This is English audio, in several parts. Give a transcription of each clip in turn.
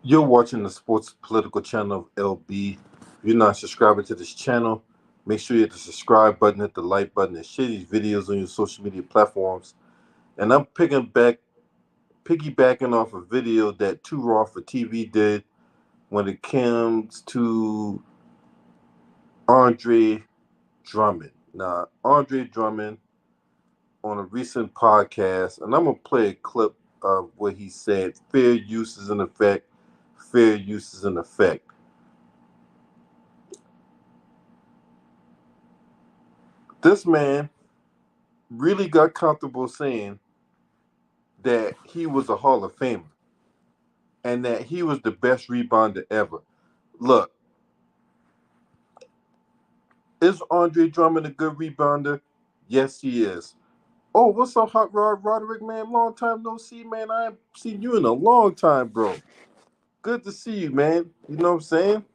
You're watching the sports political channel of LB. If you're not subscribing to this channel, make sure you hit the subscribe button, hit the like button, and share these videos on your social media platforms. And I'm piggybacking off a video that Too Raw for TV did when it comes to Andre Drummond. Now, Andre Drummond on a recent podcast, and I'm going to play a clip of what he said. Fair use is in effect. Fair use is in effect. This man really got comfortable saying that he was a Hall of Famer and that he was the best rebounder ever. Look, is Andre Drummond a good rebounder? Yes, he is. Oh, what's up, Hot Rod Roderick, man? Long time no see, man. I haven't seen you in a long time, bro. Good to see you, man. You know what I'm saying?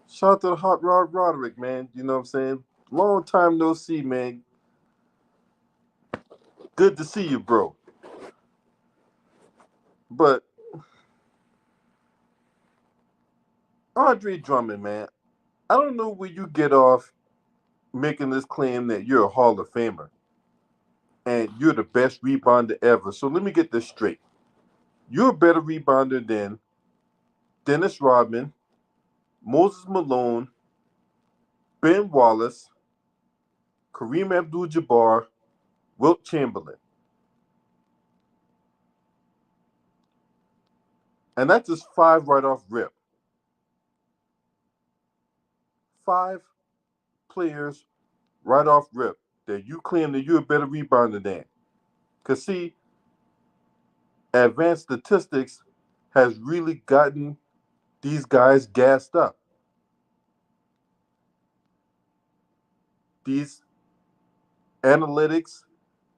Shout out to the Hot Rod Roderick, man. You know what I'm saying? Long time no see, man. Good to see you, bro. But Andre Drummond, man, I don't know where you get off making this claim that you're a Hall of Famer and you're the best rebounder ever. So let me get this straight. You're a better rebounder than Dennis Rodman, Moses Malone, Ben Wallace, Kareem Abdul-Jabbar, Wilt Chamberlain. And that's just 5 right off rip. 5 players right off rip that you claim that you're a better rebounder than. Because, see, advanced statistics has really gotten these guys gassed up. These analytics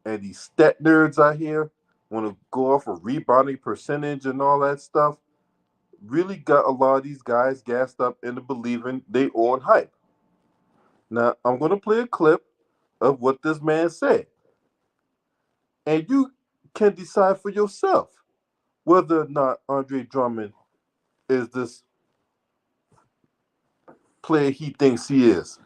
and these stat nerds out here want to go off of rebounding percentage and all that stuff. Really got a lot of these guys gassed up into believing they own hype. Now, I'm going to play a clip of what this man said. And you can decide for yourself whether or not Andre Drummond is this player he thinks he is.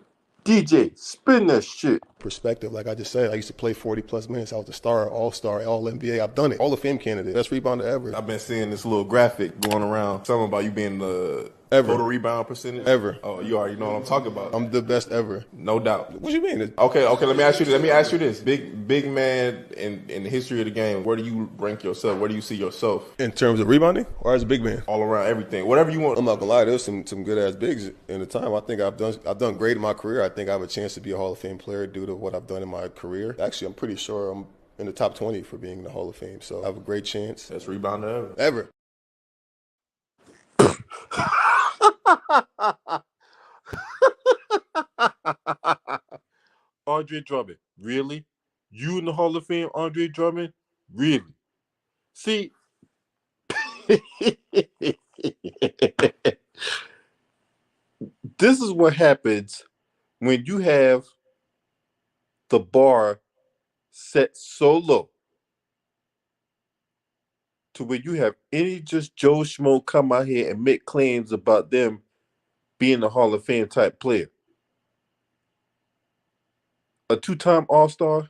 DJ, spin that shit. Perspective, like I just said, I used to play 40 plus minutes. I was a star, all-star, all-NBA. I've done it. Hall of Fame candidate. Best rebounder ever. I've been seeing this little graphic going around. Something about you being the total rebound percentage. Ever. Oh, you already know what I'm talking about. I'm the best ever. No doubt. What you mean? Okay, let me ask you this. Big man in the history of the game, where do you rank yourself? Where do you see yourself? In terms of rebounding or as a big man? All around everything. Whatever you want. I'm not gonna lie, there's some good ass bigs in the time. I think I've done great in my career. I think I have a chance to be a Hall of Fame player due to what I've done in my career. Actually, I'm pretty sure I'm in the top 20 for being in the Hall of Fame. So I have a great chance. Best rebounder Ever. Andre Drummond, really? You in the Hall of Fame, Andre Drummond? Really? See, this is what happens when you have the bar set so low to where you have any just Joe Schmo come out here and make claims about them being a Hall of Fame type player. A 2-time All-Star?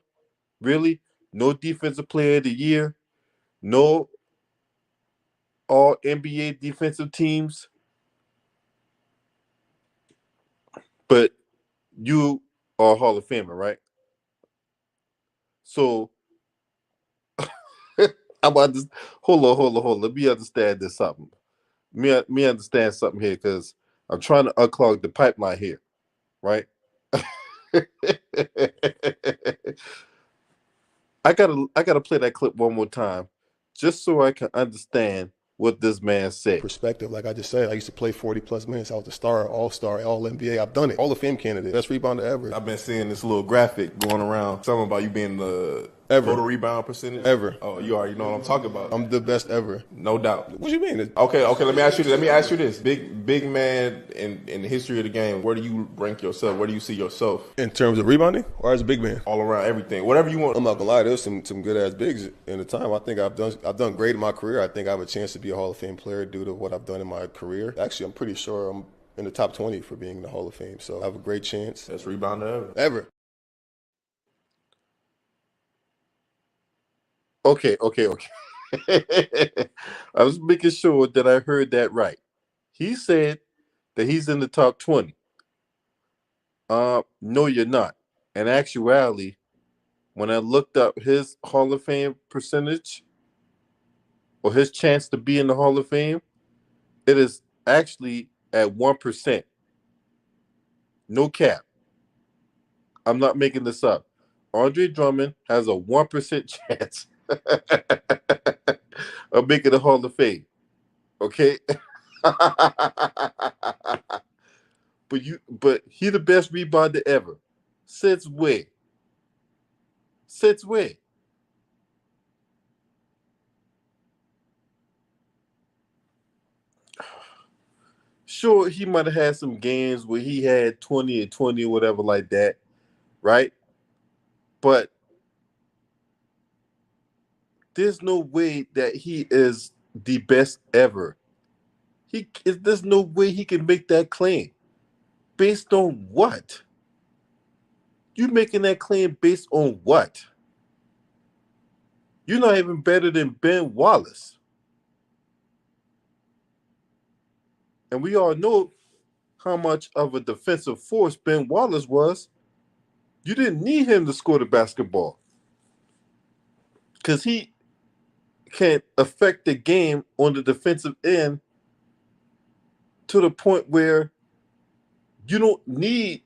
Really? No Defensive Player of the Year? No All NBA defensive teams? But you are a Hall of Famer, right? So, I'm about to hold on. Let me understand this something. Me understand something here because I'm trying to unclog the pipeline here, right? I gotta play that clip one more time, just so I can understand what this man said. Perspective, like I just said, I used to play 40 plus minutes. I was a star, all-star, all-NBA. I've done it. Hall of Fame candidate. Best rebounder ever. I've been seeing this little graphic going around. Something about you being the Ever. Total rebound percentage? Ever. Oh, you already know what I'm talking about. I'm the best ever. No doubt. What you mean? Okay. Let me ask you this. Big man in the history of the game. Where do you rank yourself? Where do you see yourself? In terms of rebounding or as a big man? All around everything, whatever you want. I'm not gonna lie, there's some good ass bigs in the time. I think I've done great in my career. I think I have a chance to be a Hall of Fame player due to what I've done in my career. Actually, I'm pretty sure I'm in the top 20 for being in the Hall of Fame. So I have a great chance. Best rebounder ever. Ever. Okay. I was making sure that I heard that right. He said that he's in the top 20. No, you're not. In actuality, when I looked up his Hall of Fame percentage or his chance to be in the Hall of Fame, it is actually at 1%. No cap. I'm not making this up. Andre Drummond has a 1% chance of making the Hall of Fame. Okay? but he the best rebounder ever. Since when? Since when? Sure, he might have had some games where he had 20 and 20 or whatever like that, right? But there's no way that he is the best ever. There's no way he can make that claim. Based on what? You making that claim based on what? You're not even better than Ben Wallace. And we all know how much of a defensive force Ben Wallace was. You didn't need him to score the basketball because he can affect the game on the defensive end to the point where you don't need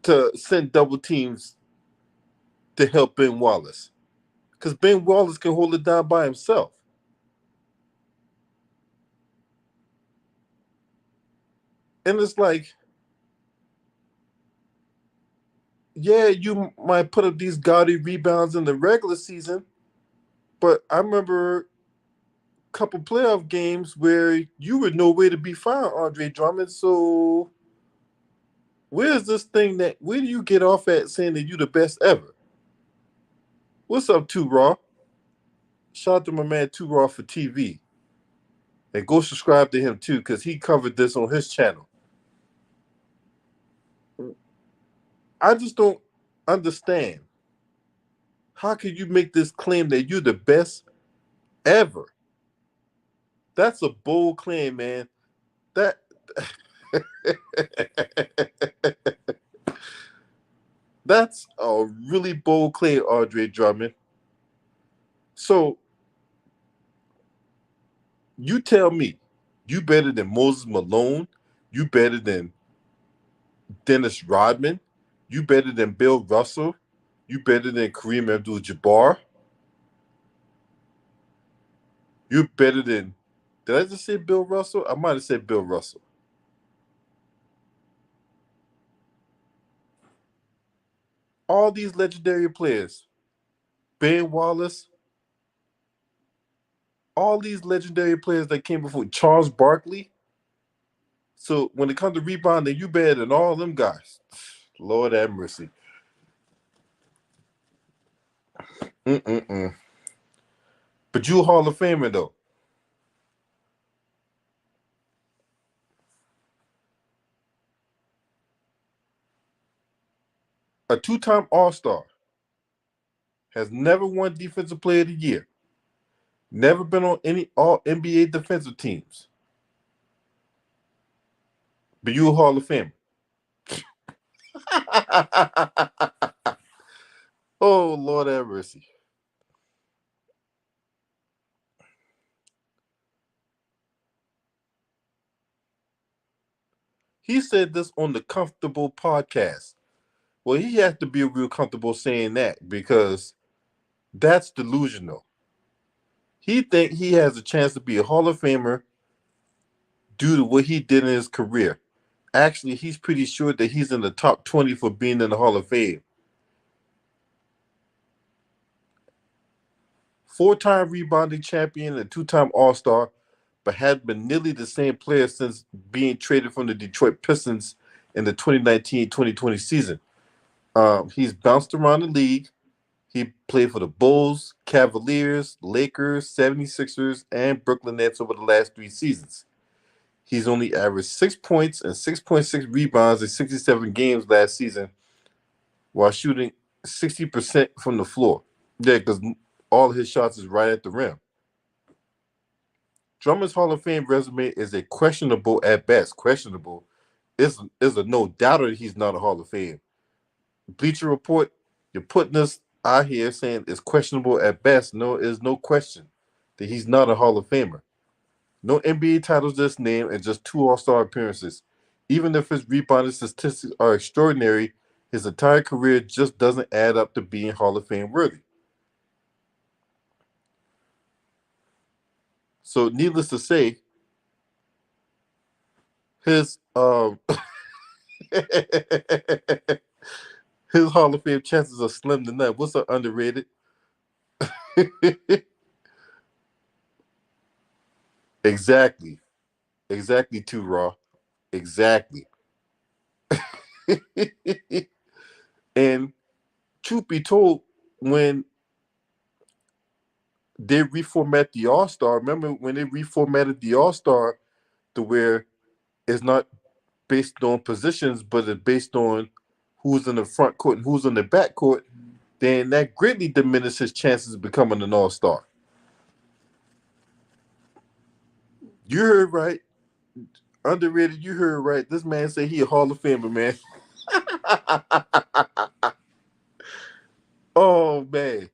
to send double teams to help Ben Wallace because Ben Wallace can hold it down by himself. And it's like, yeah, you might put up these gaudy rebounds in the regular season, but I remember a couple playoff games where you were nowhere to be found, Andre Drummond. So where do you get off at saying that you're the best ever? What's up, 2 Raw? Shout out to my man 2 Raw for TV. And go subscribe to him too, because he covered this on his channel. I just don't understand. How can you make this claim that you're the best ever? That's a bold claim, man. That that's a really bold claim, Andre Drummond. So you tell me, you better than Moses Malone, you better than Dennis Rodman, you better than Bill Russell, you better than Kareem Abdul-Jabbar, you better than. Did I just say Bill Russell? I might have said Bill Russell. All these legendary players, Ben Wallace, all these legendary players that came before Charles Barkley. So when it comes to rebounding, you better than all them guys. Lord have mercy. Mm-mm-mm. But you a Hall of Famer, though. A 2-time All-Star. Has never won Defensive Player of the Year. Never been on any All-NBA defensive teams. But you a Hall of Famer. Oh, Lord have mercy. He said this on the Comfortable podcast. Well, he has to be real comfortable saying that because that's delusional. He think he has a chance to be a Hall of Famer due to what he did in his career. Actually, he's pretty sure that he's in the top 20 for being in the Hall of Fame. four-time rebounding champion and two-time All-Star, but had been nearly the same player since being traded from the Detroit Pistons in the 2019-2020 season. He's bounced around the league. He played for the Bulls, Cavaliers, Lakers, 76ers, and Brooklyn Nets over the last 3 seasons. He's only averaged 6 points and 6.6 rebounds in 67 games last season while shooting 60% from the floor. Yeah, because all his shots is right at the rim. Drummond's Hall of Fame resume is a questionable at best. Questionable is a no doubter that he's not a Hall of Fame. Bleacher Report, you're putting us out here saying it's questionable at best. No, there's no question that he's not a Hall of Famer. No NBA titles just named and just 2 All-Star appearances. Even if his rebounding statistics are extraordinary, his entire career just doesn't add up to being Hall of Fame worthy. So, needless to say, his his Hall of Fame chances are slim to none. What's up, underrated? Exactly. Exactly, too raw. Exactly. And truth be told, when they reformat the All Star, remember when they reformatted the All Star to where it's not based on positions, but it's based on who's in the front court and who's in the back court, then that greatly diminishes his chances of becoming an All Star. You heard right. Underrated, you heard right. This man say he a Hall of Famer, man. Oh man.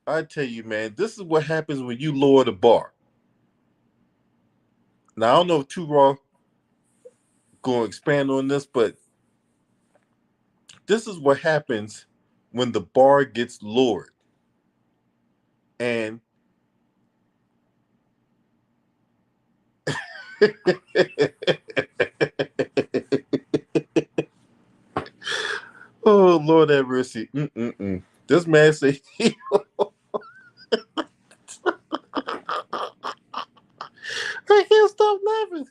I tell you, man, this is what happens when you lower the bar. Now I don't know if Too Raw gonna expand on this, but this is what happens when the bar gets lowered. And oh Lord have mercy. This man say I can't stop laughing.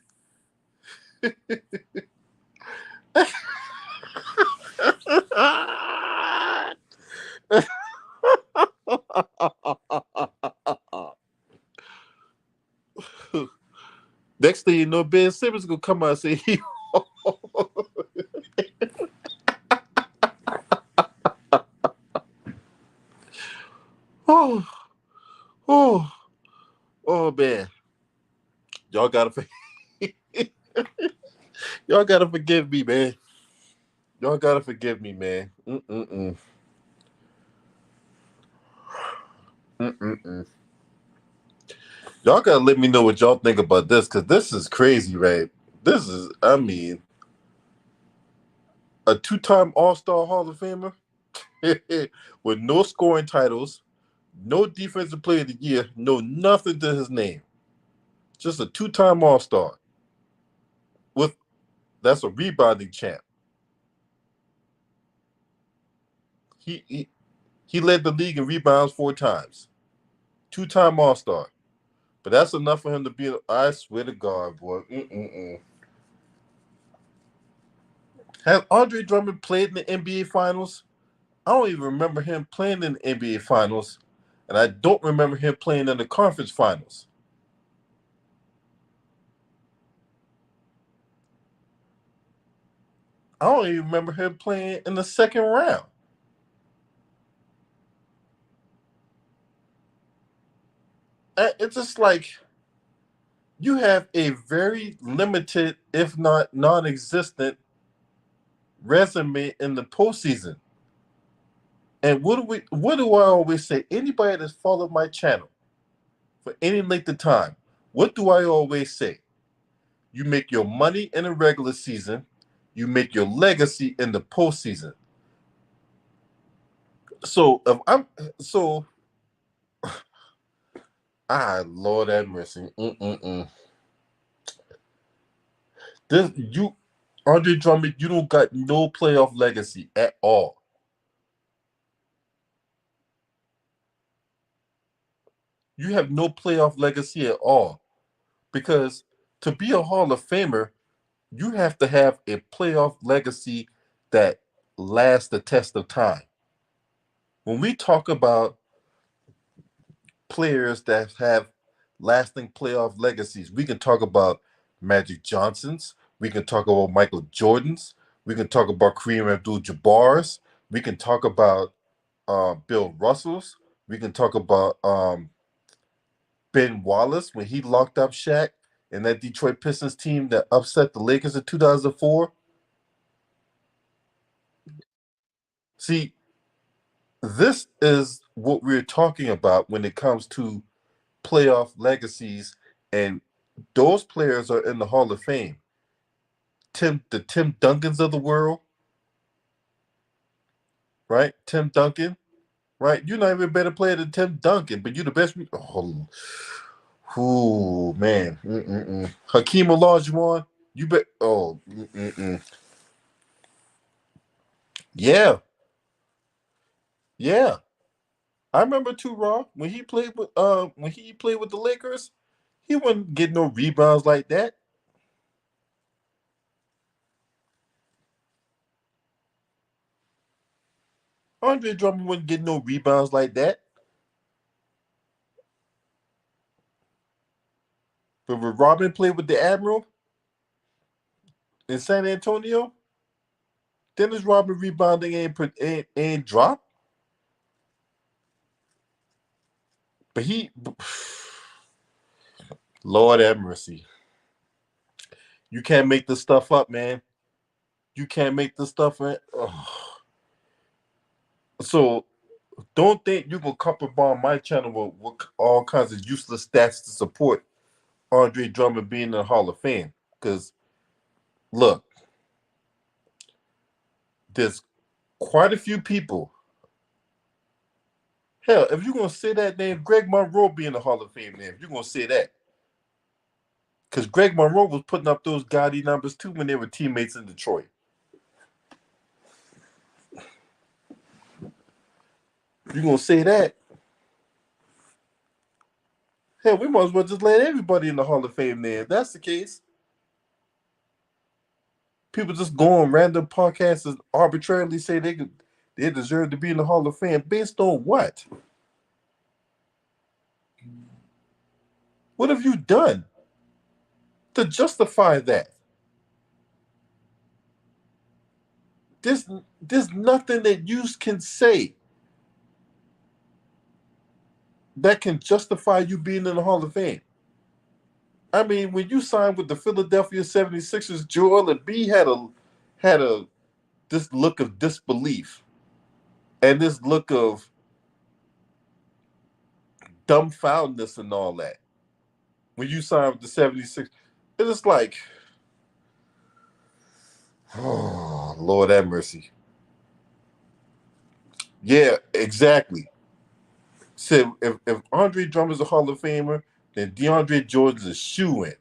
Next thing you know, Ben Simmons gonna come out and say he. Oh, oh, oh man, y'all gotta, y'all gotta forgive me, man. Y'all gotta forgive me, man. Mm-mm-mm. Y'all gotta let me know what y'all think about this, because this is crazy, right? This is, I mean, a two-time All-Star Hall of Famer with no scoring titles, no Defensive Player of the Year, no nothing to his name. Just a two-time All-Star. With that's a rebounding champ. He he, he led the league in rebounds 4 times. Two-time All-Star. But that's enough for him to be. I swear to God, boy. Has Andre Drummond played in the NBA Finals? I don't even remember him playing in the NBA Finals, and I don't remember him playing in the Conference Finals. I don't even remember him playing in the second round. It's just like you have a very limited, if not non-existent, resume in the postseason. And what do I always say? Anybody that's followed my channel for any length of time, what do I always say? You make your money in the regular season, you make your legacy in the postseason. So if I'm so Lord have mercy. This you Andre Drummond, you don't got no playoff legacy at all. You have no playoff legacy at all. Because to be a Hall of Famer, you have to have a playoff legacy that lasts the test of time. When we talk about players that have lasting playoff legacies, we can talk about Magic Johnsons, we can talk about Michael Jordans, we can talk about Kareem Abdul-Jabbar's, we can talk about Bill Russell's, we can talk about Ben Wallace when he locked up Shaq and that Detroit Pistons team that upset the Lakers in 2004. See, this is what we're talking about when it comes to playoff legacies, and those players are in the Hall of Fame. The Tim Duncans of the world, right? Tim Duncan, right? You're not even a better player than Tim Duncan, but you're the best. Oh man. Mm-mm-mm. Hakeem Olajuwon, you bet. Oh, mm-mm-mm. Yeah, yeah. I remember too, Raw, when he played with the Lakers, he wouldn't get no rebounds like that. Andre Drummond wouldn't get no rebounds like that. But when Robin played with the Admiral in San Antonio, Dennis Rodman rebounding ain't dropped. But Lord have mercy. You can't make this stuff up, man. You can't make this stuff. Man. So don't think you can come up on my channel with all kinds of useless stats to support Andre Drummond being in the Hall of Fame. Because look, there's quite a few people. Hell, if you're gonna say that name, Greg Monroe be in the Hall of Fame name. You're gonna say that. Because Greg Monroe was putting up those gaudy numbers too when they were teammates in Detroit. You're gonna say that. Hell, we might as well just let everybody in the Hall of Fame there. If that's the case, people just go on random podcasts and arbitrarily say they deserve to be in the Hall of Fame based on what? What have you done to justify that? There's there's nothing that you can say that can justify you being in the Hall of Fame. I mean, when you signed with the Philadelphia 76ers, Joel Embiid had a this look of disbelief and this look of dumbfoundedness and all that. When you signed with the 76ers, it's like, oh, Lord have mercy. Yeah, exactly. So if Andre Drummond's a Hall of Famer, then DeAndre Jordan's a shoe in.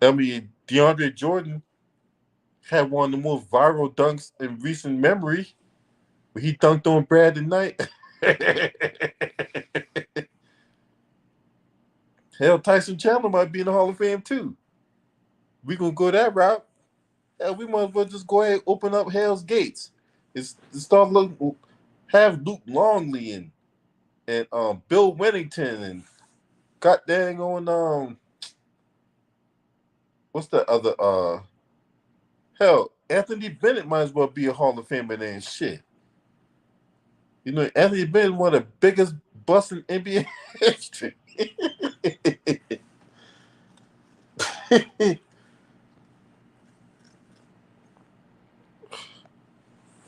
I mean, DeAndre Jordan had one of the most viral dunks in recent memory when he dunked on Brandon Knight. Hell, Tyson Chandler might be in the Hall of Fame too. We gonna go that route. Hell, we might as well just go ahead and open up Hell's Gates. It's start look have Luke Longley and Bill Wennington and god dang on what's the other hell, Anthony Bennett might as well be a Hall of Famer than shit. You know, Anthony Bennett one of the biggest busts in NBA history.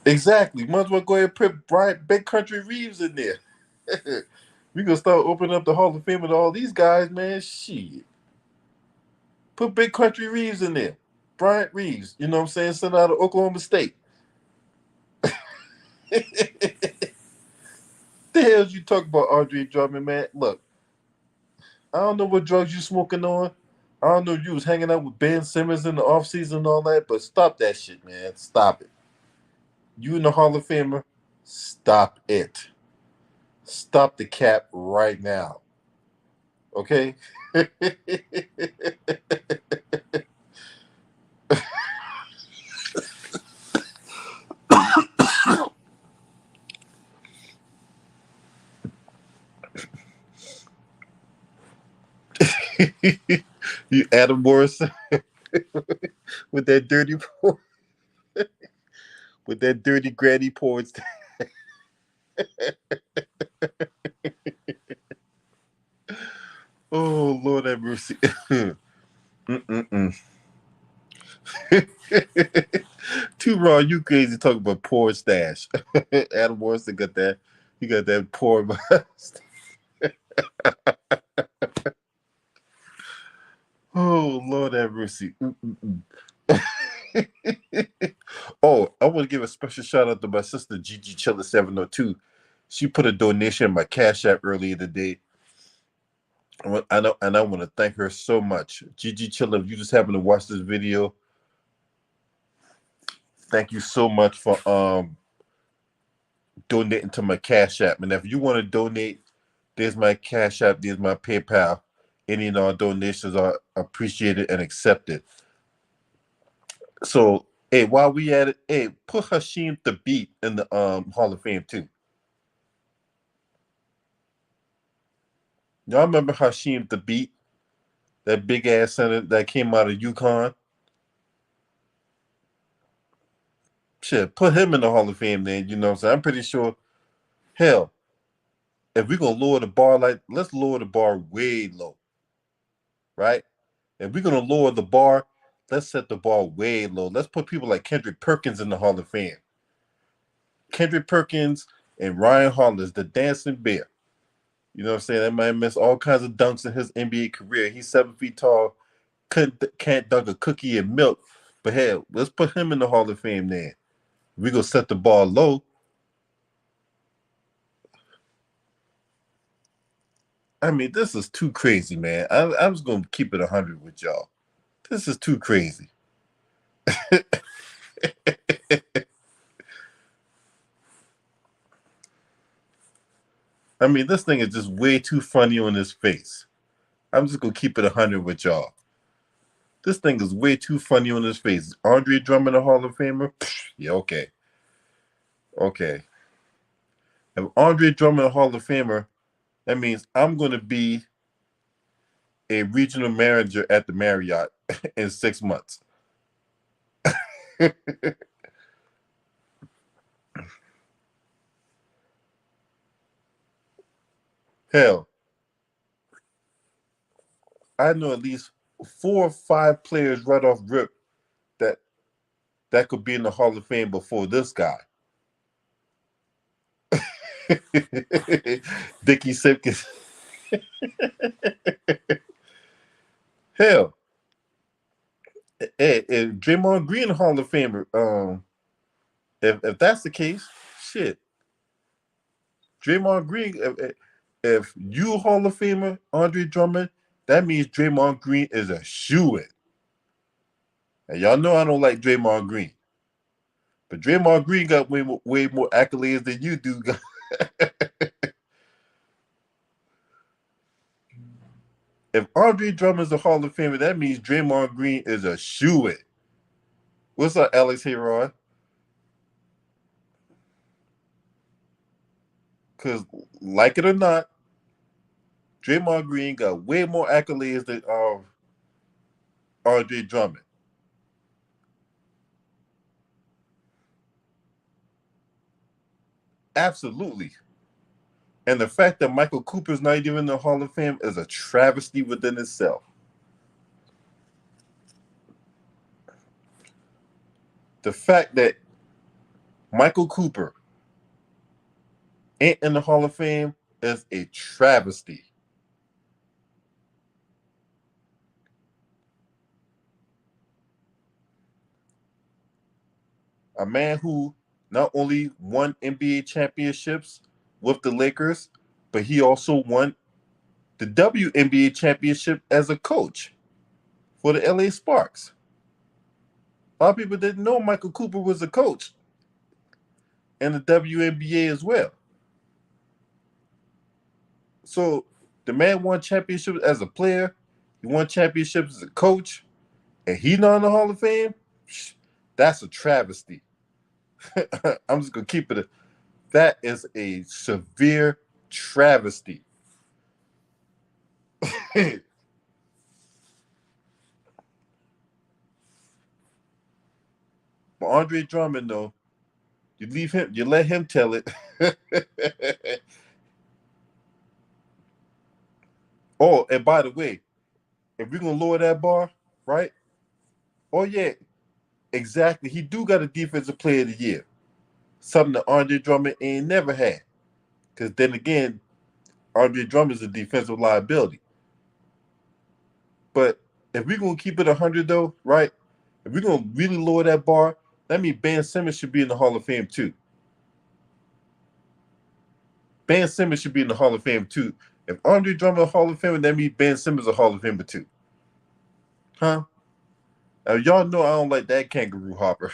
Exactly. Might as well go ahead and put Bryant Big Country Reeves in there. We gonna start opening up the Hall of Fame with all these guys, man. Shit. Put Big Country Reeves in there. Bryant Reeves, you know what I'm saying? Sent out of Oklahoma State. The hell you talk about Andre Drummond, man? Look, I don't know what drugs you smoking on. I don't know if you was hanging out with Ben Simmons in the offseason and all that, but stop that shit, man. Stop it. You in the Hall of Famer. Stop it. Stop the cap right now. Okay? You Adam Morrison with that dirty with that dirty granny ports. Oh Lord have mercy. Mm-mm-mm. Too raw, you crazy talking about poor stash. Adam Morrison got that. He got that poor. Oh Lord have mercy. Mm-mm-mm. Oh, I want to give a special shout out to my sister Gigi Chiller 702. She put a donation in my Cash App earlier today. I know, and I want to thank her so much. Gigi Chiller, if you just happen to watch this video, thank you so much for donating to my Cash App. And if you want to donate, there's my Cash App, there's my PayPal. Any and all donations are appreciated and accepted. So, hey, while we at it, hey, put Hashim the beat in the Hall of Fame too. Y'all remember Hashim the beat, that big ass center that came out of UConn? Shit, put him in the Hall of Fame then. You know what I'm saying? I'm pretty sure. Hell, if we're gonna lower the bar, like let's lower the bar way low, right? If we're gonna lower the bar, let's set the bar way low. Let's put people like Kendrick Perkins in the Hall of Fame. Kendrick Perkins and Ryan Hollins, the dancing bear. You know what I'm saying? That man missed all kinds of dunks in his NBA career. He's 7 feet tall, can't dunk a cookie in milk. But hell, let's put him in the Hall of Fame then. We gonna set the bar low. I mean, this is too crazy, man. I was gonna keep it 100 with y'all. This is too crazy. I mean, this thing is just way too funny on his face. I'm just gonna keep it 100 with y'all. This thing is way too funny on his face. Andre Drummond, a Hall of Famer? Psh, yeah, okay. Okay. If Andre Drummond, a Hall of Famer, that means I'm gonna be a regional manager at the Marriott in 6 months. Hell, I know at least 4 or 5 players right off rip that that could be in the Hall of Fame before this guy. Dickie Simpkins. Hell, if Draymond Green Hall of Famer, if that's the case, shit, Draymond Green. If you Hall of Famer Andre Drummond, that means Draymond Green is a shoo-in. And y'all know I don't like Draymond Green, but Draymond Green got way more accolades than you do. If Andre Drummond's a Hall of Famer, that means Draymond Green is a shoo-in. What's up, Alex Herod? Because, like it or not, Draymond Green got way more accolades than Andre Drummond. Absolutely. And the fact that Michael Cooper's not even in the Hall of Fame is a travesty within itself. The fact that Michael Cooper ain't in the Hall of Fame is a travesty. A man who not only won NBA championships with the Lakers, but he also won the WNBA championship as a coach for the LA Sparks. A lot of people didn't know Michael Cooper was a coach. and the WNBA as well. So the man won championships as a player. He won championships as a coach, and he not in the Hall of Fame. That's a travesty. I'm just gonna keep it. That is a severe travesty. But Andre Drummond, though, you leave him, you let him tell it. Oh, and by the way, if we're gonna lower that bar, right? Oh yeah, exactly. He do got a defensive player of the year. Something that Andre Drummond ain't never had. Because then again, Andre Drummond is a defensive liability. But if we're gonna keep it 100 though, right? If we're gonna really lower that bar, that means Ben Simmons should be in the Hall of Fame too. Ben Simmons should be in the Hall of Fame too. If Andre Drummond Hall of Fame, that means Ben Simmons a Hall of Famer too. Huh? Now, y'all know I don't like that kangaroo hopper.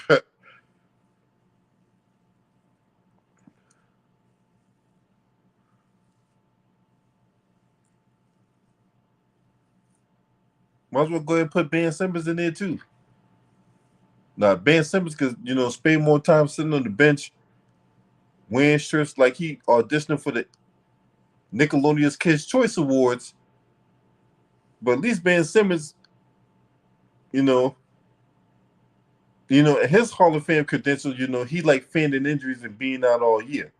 Might as well go ahead and put Ben Simmons in there too. Now Ben Simmons could, spend more time sitting on the bench, wearing shirts like he auditioning for the Nickelodeon's Kids Choice Awards. But at least Ben Simmons, you know, his Hall of Fame credentials, he like feigning injuries and being out all year.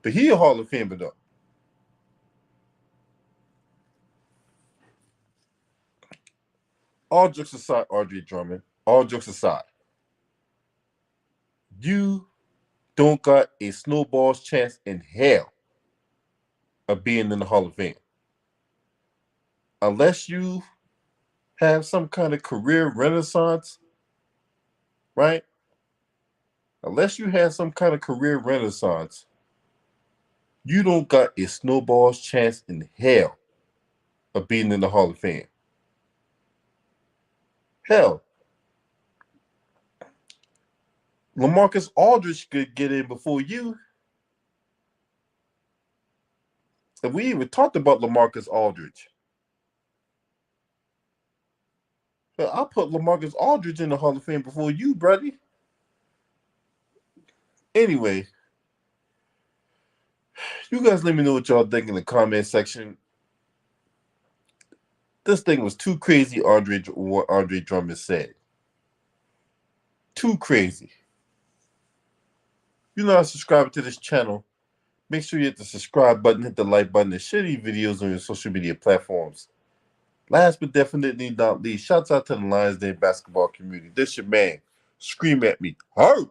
But he a Hall of Famer though. All jokes aside, Andre Drummond, all jokes aside, you don't got a snowball's chance in hell of being in the Hall of Fame. Unless you have some kind of career renaissance, right? Unless you have some kind of career renaissance, you don't got a snowball's chance in hell of being in the Hall of Fame. Hell, LaMarcus Aldridge could get in before you. And we even talked about LaMarcus Aldridge. Hell, I'll put LaMarcus Aldridge in the Hall of Fame before you, buddy. Anyway, you guys let me know what y'all think in the comment section. This thing was too crazy, what Andre Drummond said. Too crazy. If you're not subscribing to this channel, make sure you hit the subscribe button, hit the like button, and share these videos on your social media platforms. Last but definitely not least, shouts out to the Lions Den basketball community. This your man. Scream at me. Hurt!